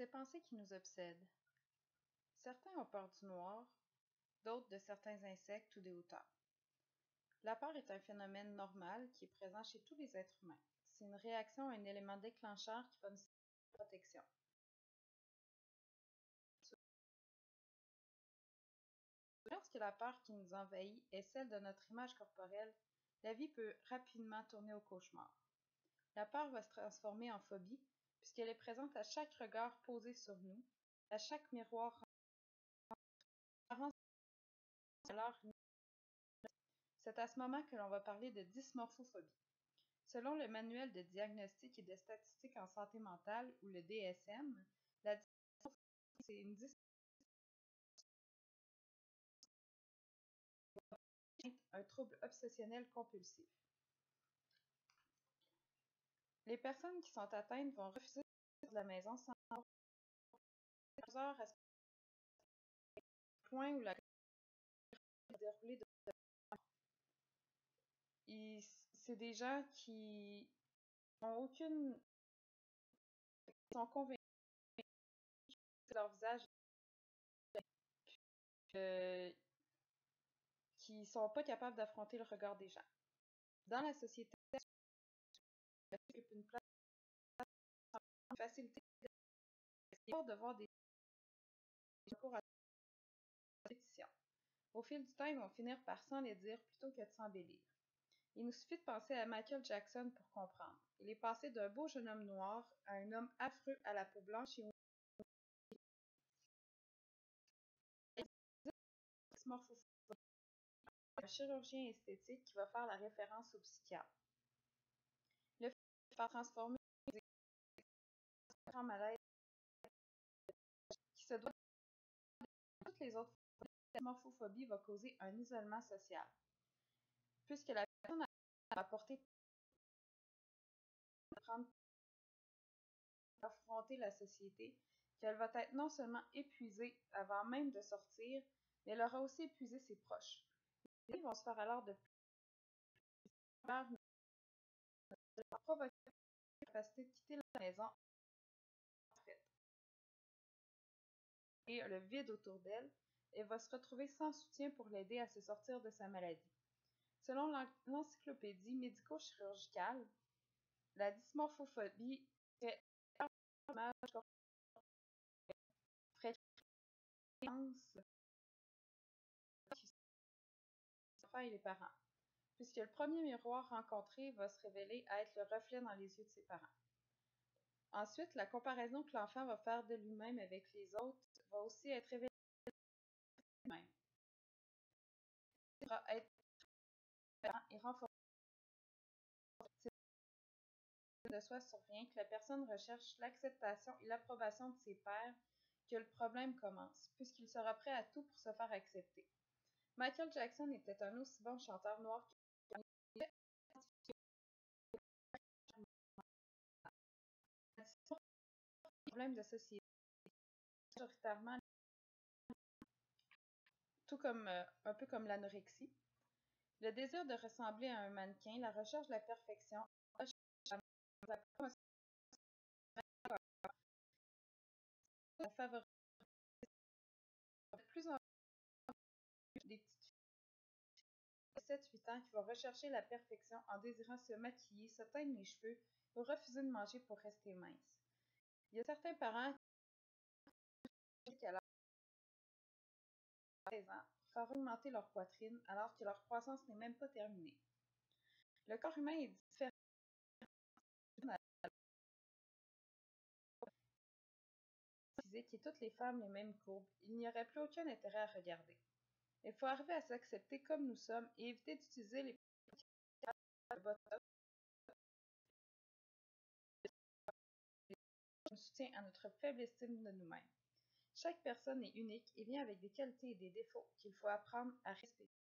Ces pensées qui nous obsèdent. Certains ont peur du noir, d'autres de certains insectes ou des hauteurs. La peur est un phénomène normal qui est présent chez tous les êtres humains. C'est une réaction à un élément déclencheur qui va nous servir de protection. Lorsque la peur qui nous envahit est celle de notre image corporelle, la vie peut rapidement tourner au cauchemar. La peur va se transformer en phobie, puisqu'elle est présente à chaque regard posé sur nous, à chaque miroir. C'est à ce moment que l'on va parler de dysmorphophobie. Selon le Manuel de diagnostic et de statistiques en santé mentale, ou le DSM, la dysmorphophobie, c'est une un trouble obsessionnel compulsif. Les personnes qui sont atteintes vont refuser de sortir de la maison sans avoir heures à ce point où la déroulée de c'est des gens qui n'ont aucune sont convaincus que leur visage qui sont pas capables d'affronter le regard des gens. Dans la société, occupe une place de facilité de voir des recours à la répétition. Au fil du temps, ils vont finir par s'en les dire plutôt que de s'embellir. Il nous suffit de penser à Michael Jackson pour comprendre. Il est passé d'un beau jeune homme noir à un homme affreux à la peau blanche et un chirurgien esthétique qui va faire la référence au psychiatre. Le fait de faire transformer des grands malaises qui se doit de toutes les autres formes, la dysmorphophobie va causer un isolement social. Puisque la personne a apporté affronter la société, qu'elle va être non seulement épuisée avant même de sortir, mais elle aura aussi épuisé ses proches. Les vont se faire alors de peur de provoquer la capacité de quitter la maison et le vide autour d'elle, et va se retrouver sans soutien pour l'aider à se sortir de sa maladie. Selon l'encyclopédie médico-chirurgicale, la dysmorphophobie est fréquente et les parents, puisque le premier miroir rencontré va se révéler à être le reflet dans les yeux de ses parents. Ensuite, la comparaison que l'enfant va faire de lui-même avec les autres va aussi être révélée de lui-même. Il va être et renforcer de soi survient que la personne recherche l'acceptation et l'approbation de ses pairs que le problème commence, puisqu'il sera prêt à tout pour se faire accepter. Michael Jackson était un aussi bon chanteur noir que problème de société, majoritairement tout comme un peu comme l'anorexie. Le désir de ressembler à un mannequin, la recherche de la perfection, favorise de plus en plus des petites filles de 7-8 ans qui vont rechercher la perfection en désirant se maquiller, se teindre les cheveux ou refuser de manger pour rester mince. Il y a certains parents qui, à l'âge de 16 ans, faire augmenter leur poitrine alors que leur croissance n'est même pas terminée. Le corps humain est différent physique et toutes les femmes les mêmes courbes. Il n'y aurait plus aucun intérêt à regarder. Il faut arriver à s'accepter comme nous sommes et éviter d'utiliser les comme soutien à notre faible estime de nous-mêmes. Chaque personne est unique et vient avec des qualités et des défauts qu'il faut apprendre à respecter.